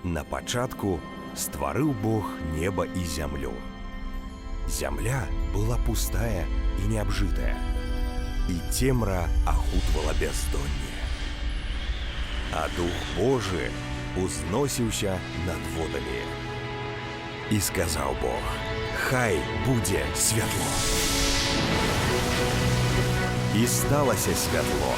На пачатку стварыў Бог неба і зямлю. Зямля была пустая і неабжытая, і цемра ахутвала бяздонне. А Дух Божы узносіўся над водамі. І сказаў Бог: «Хай будзе святло». І сталася святло.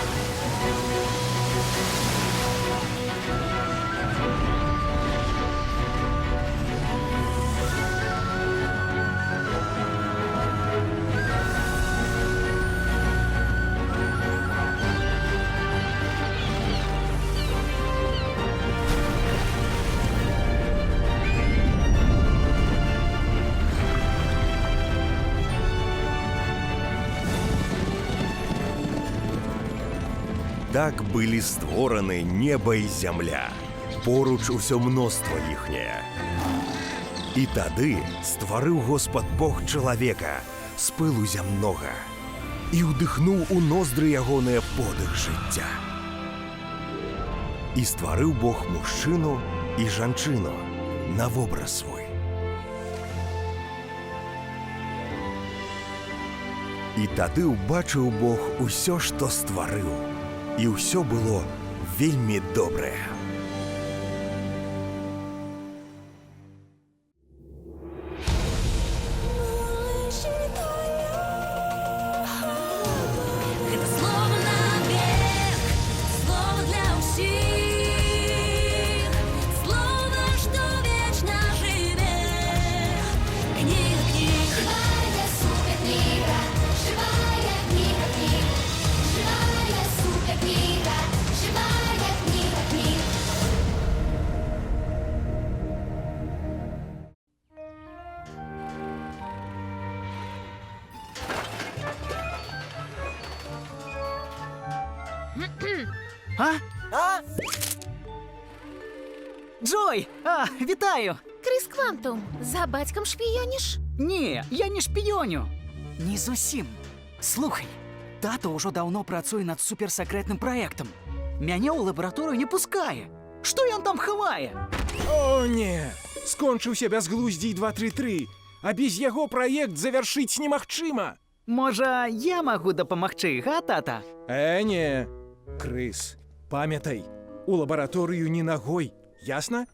Так былі створаны неба і зямля, поруч усё мноства іхняе. І тады стварыў Господ Бог чалавека з пылу зямнога і ўдыхнуў у ноздры ягоныя подых жыцця. І стварыў Бог мужчыну і жанчыну на вобраз свой. І тады ўбачыў Бог усё, што стварыў. І ўсё было вельмі добрае. Джой! Вітаю! Крис Квантум, за батьком шпіёніш? Ні, я не шпіёню. Не зусім. Слухай, тато ўжо даўно працуе над суперсакрэтным праектам. Мяне ў лабараторыю не пускае. Што ён там хавае? О, не! Скончыўся бязглуздзей 233, а без яго праект завяршыць немагчыма. Можа, я магу дапамагчы, га, тата? Не. Крыс, памятай, у лабараторыю не нагой, ясна?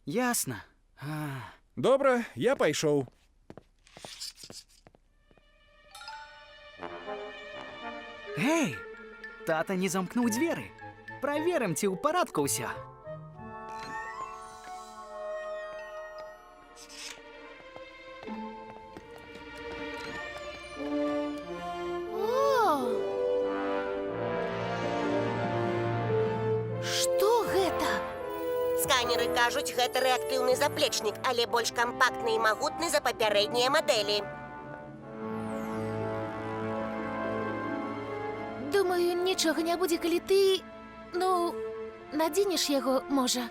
Ясна. Добра, я пайшоў. Эй, тата не замкнуў дзверы. Праверым, ці ў парадку ўсё. Сканеры кажуць, гэта рэактыўны заплечнік, але больш кампактны і магутны за папярэднія мадэлі. Думаю, нічога не будзе, калі ты, надзенеш яго, можа.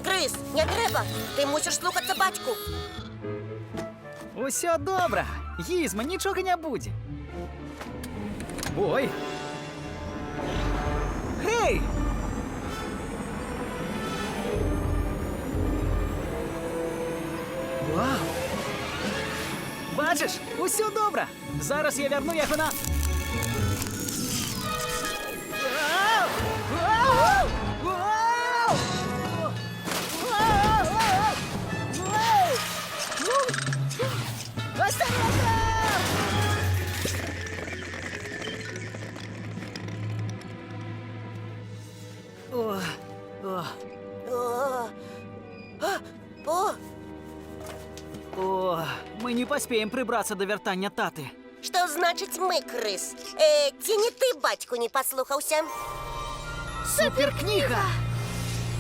Крыс, не трэба! Ты мусіш слухацца бацьку. Усё добра. Гізма, нічога не будзе. Ой! Гей! Вау! Бачыш, усё добра. Зараз я вярну яго на... Мы не паспеем прыбрацца да вяртання таты. Што значыць мы, Крыс? Ці не ты бацьку не паслухаўся? Суперкніга!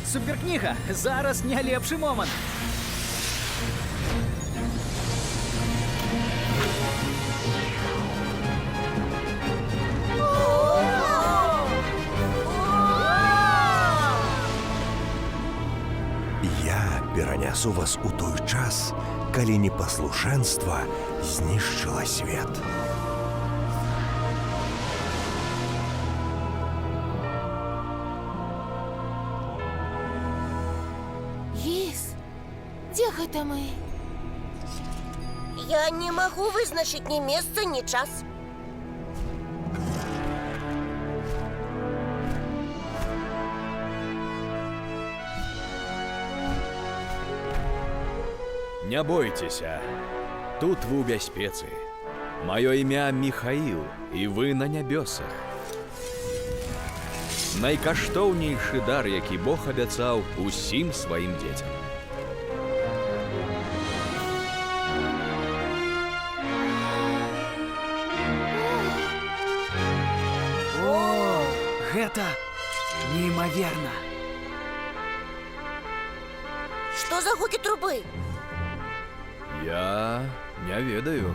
Суперкніга! Зараз не лепшы момант. Я перанясу вас у той час, калі непаслушэнства знішчыла свет. Дзе гэта мы? Я не магу вызначыць ні месца, ні час. Не бойтеся, тут вы ў бяспецы. Маё імя Міхаіл, і вы на нябёсах. Найкаштоўнейшы дар, які Бог абяцаў усім сваім дзецям. Гэта неймаверна. Што за гукі трубы? Я не ведаю.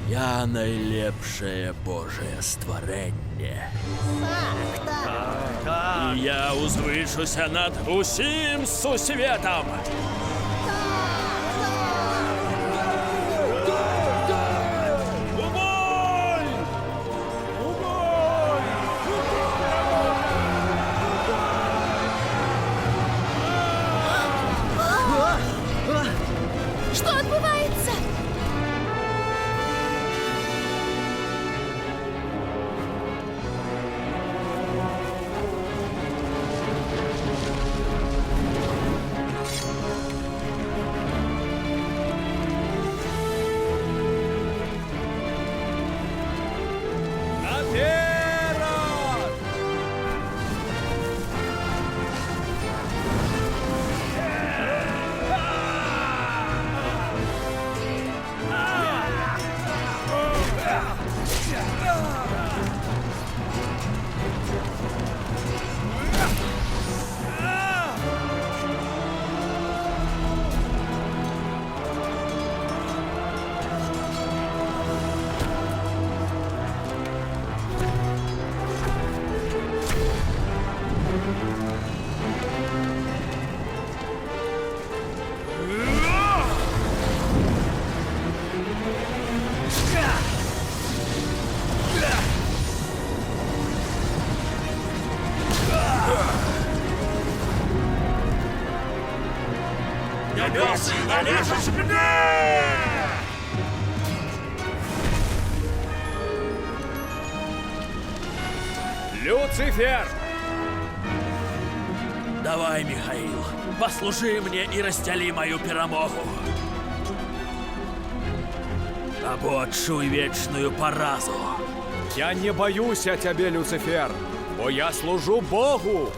Я найлепшае Божае стварэнне. І я узвышуся над усім сусветам. Што адбываецца? Люцифер! Давай, Михаил, послужи мне и расцялі мою перамогу. Або адчуй вечную паразу. Я не боюся цябе, Люцифер, бо я служу Богу.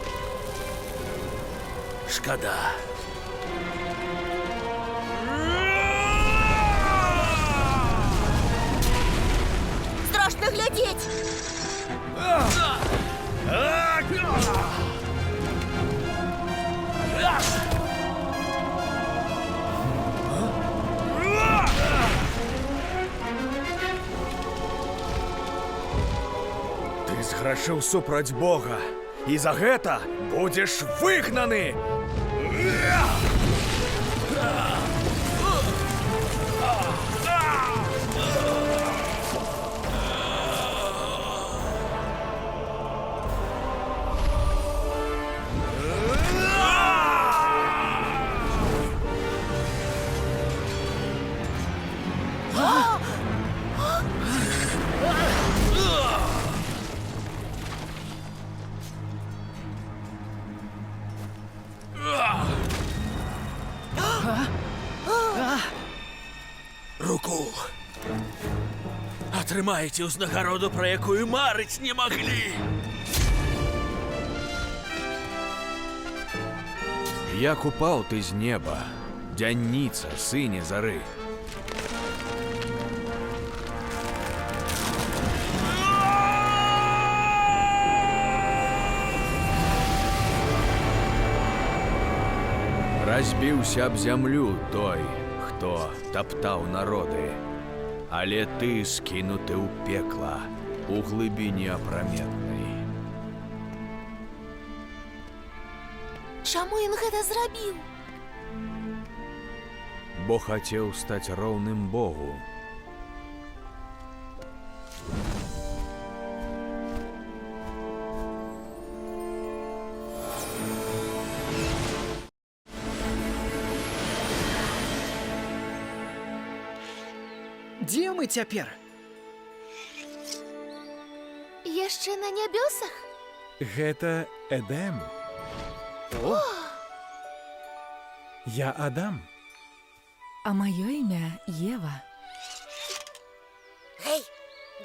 Шкада. Страшно глядзець! Ты зграшыў супраць Бога, і за гэта будзеш выгнаны! Руку. Атрымаеце ўзнагароду, пра якую марыць не маглі. Як упаў ты з неба, дзянніца, сыне зары. Разбіўся аб зямлю той, хто таптаў народы, але ты скінуты ў пекла, у глыбіні апраметнай. Чаму ён гэта зрабіў? Бо хацеў стаць роўным Богу. Дзе мы цяпер? Яшчэ на нябёсах? Гэта Эдэм. О! Я Адам. А маё імя Ева. Гэй,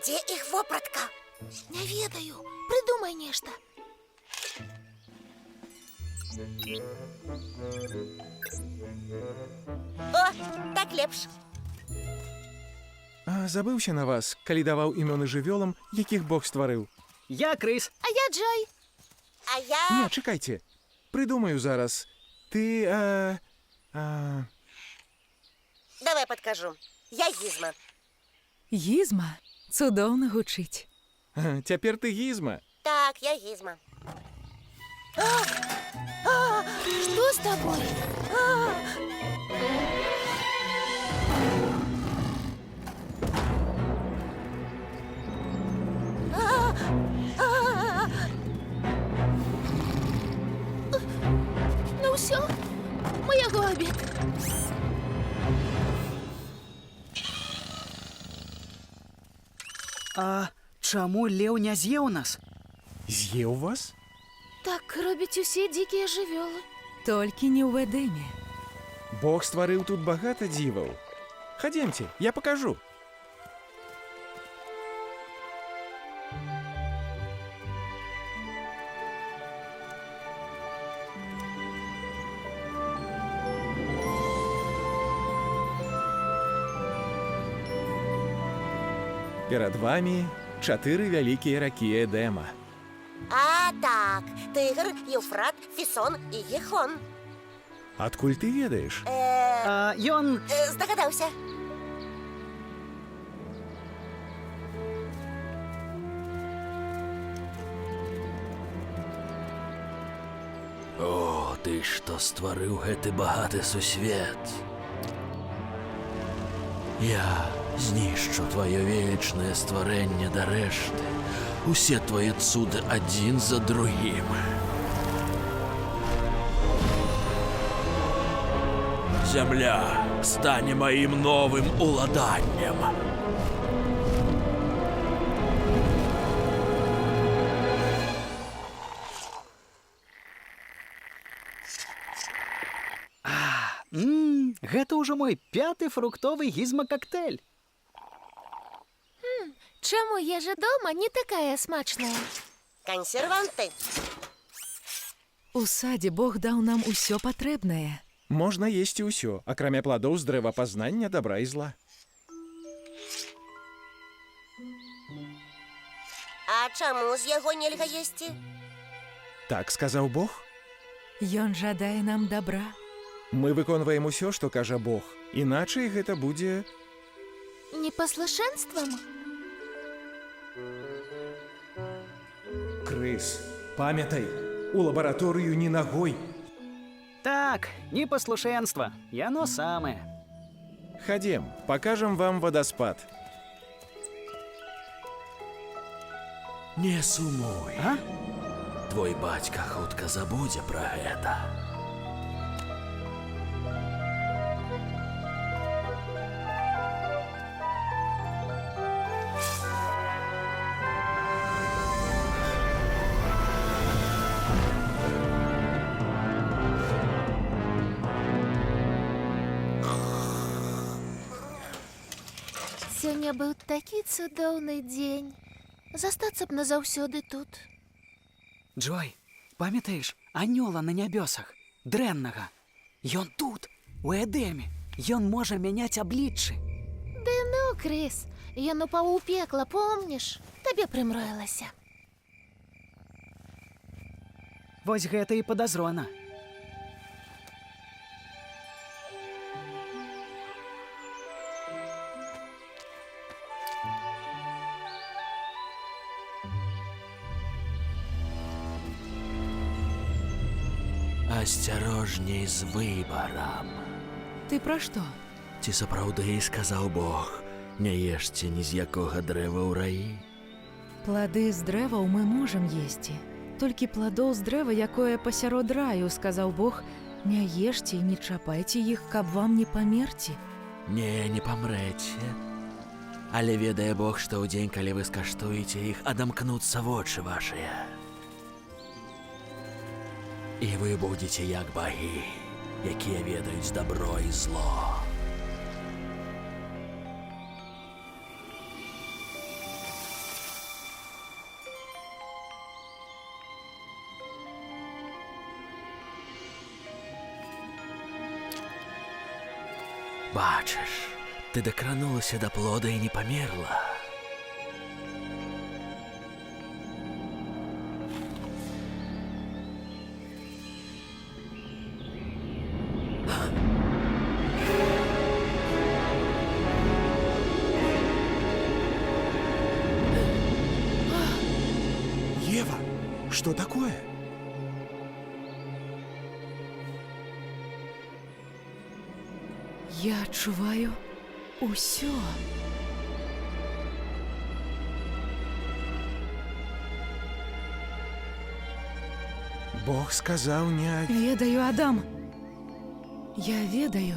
дзе іх вопратка? Не ведаю. Прыдумай нешта. О, так лепш. Забыўся на вас, калі даваў імёны жывёлам, якіх Бог стварыў. Я крыс. А я Джой. А я... Не, чакайце. Прыдумаю зараз. Ты, Давай падкажу. Я Гізма. Гізма цудоўна гучыць. Цяпер ты Гізма. Так, я Гізма. Што з табой? Ну ўсё, мояго абед. А чаму леў не з'еў нас? З'еў вас? Так робяць усе дзікія жывёлы. Толькі не ў Эдэме. Бог стварыў тут багата дзіваў. Хадземце, я пакажу. Перад вамі 4 вялікія ракі Эдэма. А, так. Тыгр, Еўфрат, Фісон і Гіхон. Адкуль ты ведаеш? Ён... Здагадаўся. О, ты што стварыў гэты багаты сусвет. Я знішчу тваё велічнае стварэнне да рэшты. Усе твае цуды адзін за другім. Зямля стане маім новым уладаннем. Гэта ўжо мой 5-ты фруктовы гізма-кактэйль. Чаму ежа дома не такая смачная? Кансерванты. У садзе Бог даў нам усё патрэбнае. Можна есці ўсё, акрамя пладоў з дрэва пазнання дабра і зла. А чаму з яго нельга есці? Так сказаў Бог. Ён жадае нам дабра. Мы выконваем усё, што кажа Бог. Іначай гэта будзе... Непаслушэнствам? Крыс, памятай, у лабараторыю не нагой. Так, непаслушэнства. Яно самае. Хадзем, пакажам вам вадаспад. Не сумуй. А? Твой бацька хутка забудзе пра гэта. Сёння быў такі цудоўны дзень. Застацца б назаўсёды тут. Джой, памятаеш анёла на нябёсах? Дрэннага. Ён тут, у Эдэме. Ён можа мяняць абліччы. Ды ну, Крыс, ён упаў у пекла, помніш? Табе прымроілася. Вось гэта і падазрона. А асцярожней з выбарам. Ты пра што? Ці сапраўды сказаў Бог, не ешце ні з якога дрэва ў раі? Плады з дрэваў мы можам есці. Толькі пладоў з дрэва, якое пасярод раю, сказаў Бог, не ешце і не чапайце іх, каб вам не памерці. Не памрэце. Але ведае Бог, што ў дзень, калі вы скаштуеце іх, адамкнуцца вочы вашыя. І вы будзеце як багі, якія ведаюць дабро і зло. Бачыш, ты дакранулася да плода і не памерла. Ева, что такое? Я адчуваю усё. Бог сказаў не... Ведаю, Адам. Я ведаю.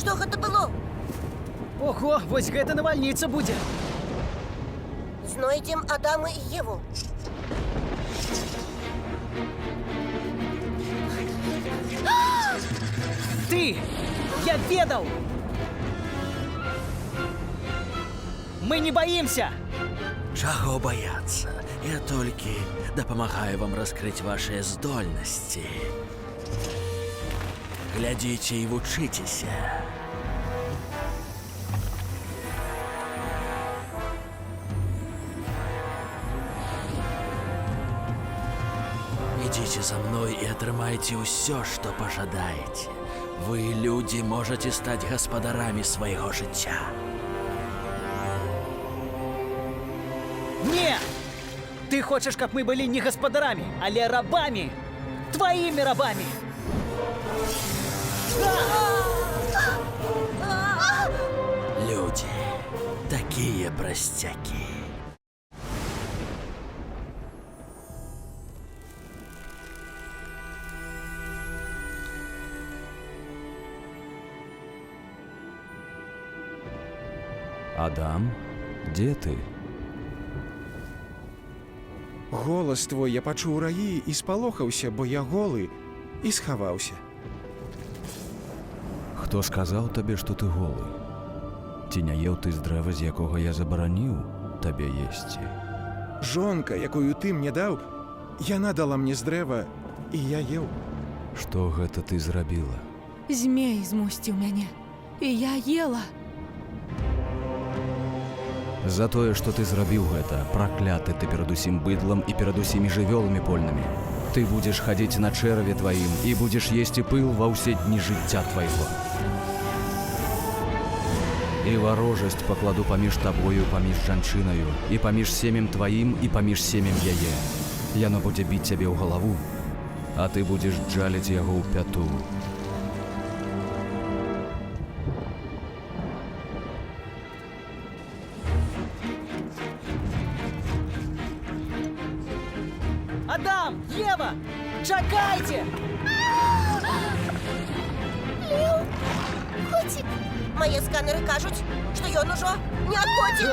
Што гэта было? Ого, вось гэта навальніца будзе. Знойдзем Адама і Еву. Ты! Я ведаў! Мы не боимся! Чаго баяцца? Я толькі дапамагаю вам раскрыць вашыя здольнасці. Глядзіце і вучыцеся. Ідзіце за мной і атрымайце ўсё, што пажадаеце. Вы, людзі, можаце стаць гаспадарамі свайго жыцця. Не! Ты хочаш, каб мы былі не гаспадарамі, але рабамі! Тваімі рабамі! Людзі, такія прасцякі. Адам, дзе ты? Голас твой я пачуў у раі і спалохаўся, бо я голы, і схаваўся. Хто сказаў табе, што ты голы? Ці не еў ты з дрэва, з якога я забараніў табе есці? Жонка, якую ты мне даў, яна дала мне з дрэва, і я еў. Што гэта ты зрабіла? Змей змусціў мяне, і я ела. За тое, што ты зрабіў гэта, пракляты ты перад усім быдлам і перад усімі жывёламі польнымі. Ты будзеш хадзіць на чэраве тваім і будзеш есці пыл ва ўсе дні жыцця твайго. І варожасць пакладу паміж табою, паміж жанчынаю, і паміж семем тваім, і паміж семем яе. Яно будзе біць цябе ў галаву, а ты будзеш джаліць яго ў пяту. Адам! Ева! Чакайце! Коцік! Мае сканеры кажуць, што ён ужо не коцік!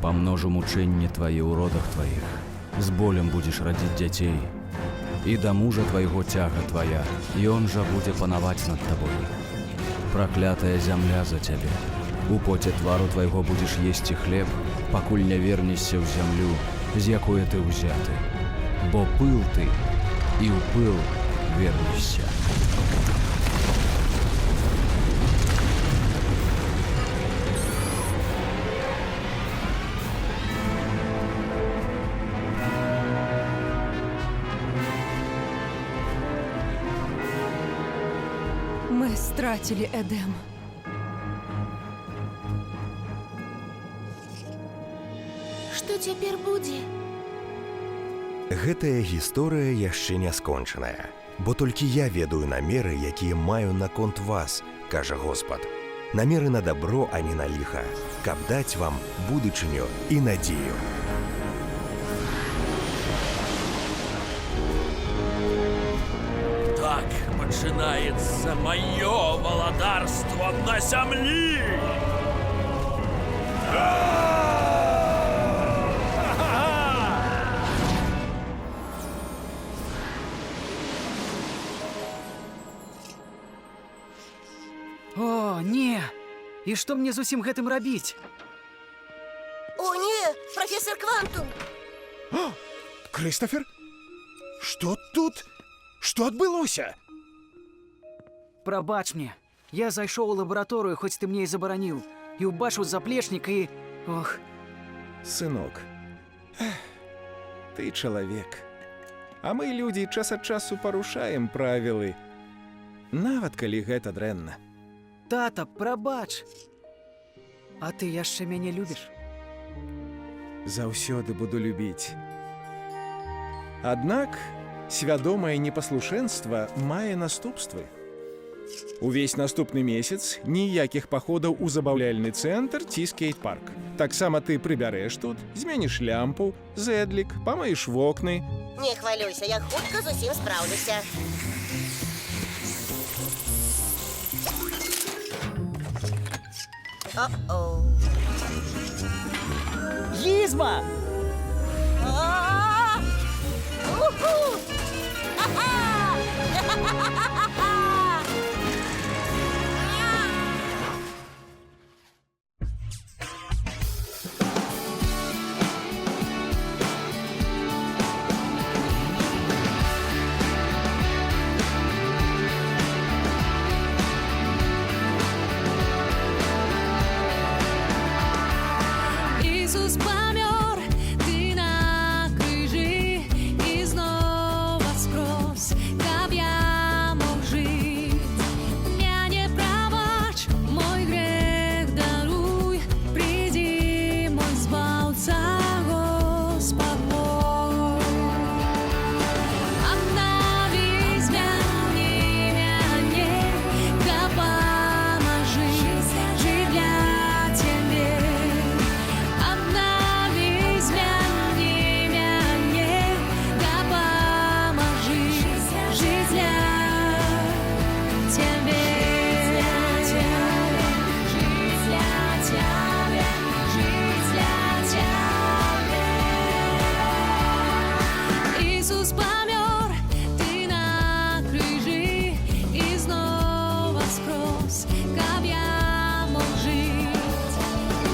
Памножу мучэнні твае ў родах тваіх, з болем будзеш радзіць дзяцей, і да мужа твайго цяга твая, ён жа будзе панаваць над табой. Праклятая зямля за цябе. У поце твару твайго будзеш есці хлеб, пакуль не вернешся ў зямлю, з якое ты ўзяты, бо пыл ты, і ў пыл вернешся. Мы страцілі Эдэм. Што цяпер будзе? Гэтая гісторыя яшчэ не скончаная, бо толькі я ведаю намеры, якія маю наконт вас, кажа Господ. Намеры на добро, а не на ліха, каб даць вам будучыню і надзею. Так пачынаецца маё валадарство на зямлі! О, не! І што мне з усім гэтым рабіць? О, не, профессор Квантум! Крыстафер? Што тут? Што адбылося? Прабач мне. Я зайшоў у лабараторыю, хоць ты мне і забараніў, і ўбачыў заплечнік і... Ох, Сынок, ты чалавек. А мы, людзі, час ад часу парушаем правілы. Нават калі гэта дрэнна. тата, прабач. А ты яшчэ мяне любіш? Заўсёды буду любіць. Аднак свядомае непаслушэнства мае наступствы. Увесь наступны месяц ніякіх паходаў у забаўляльны цэнтр ці скейт-парк. Таксама ты прыбярэш тут, зменіш лямпу, зэдлік, памыеш вокны. Не хвалюйся, я хутка з усім спраўлюся. О-оу. Гізма! А! Уху! Ха-ха! Ісус памёр, ты на крыжы, і зноў воскрос, каб я мог жыць. Мяне прабач, мой грэх даруй, прыйдзі, мой збаўца, Господ мой. Обнові, змяні мяне, каб памажы жыць для Цябе. Обнови, измени мяне, да поможи жить для Тебе. Жить для Тебя, жить для Тебя. Ісус памёр, ты на крыжы, і зноў воскрос, каб я мог жыць.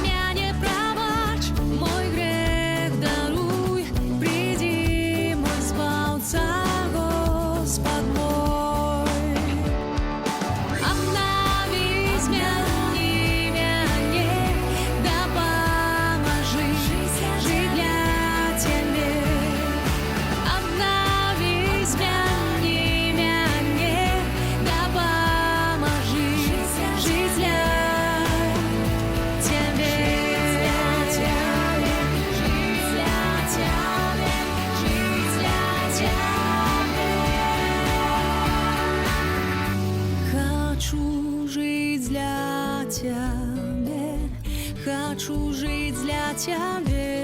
Мяне прабач, мой грэх даруй, прыйдзі, мой збаўца, Господ мой. Обнови, змяні мяне, да памажы жыць для Цябе. Обнови, змяні мяне, да памажы жыць для Тебе. Жить для Тебя, жить для Тебя. Хочу жить для Тебя, хочу жить для Тебя.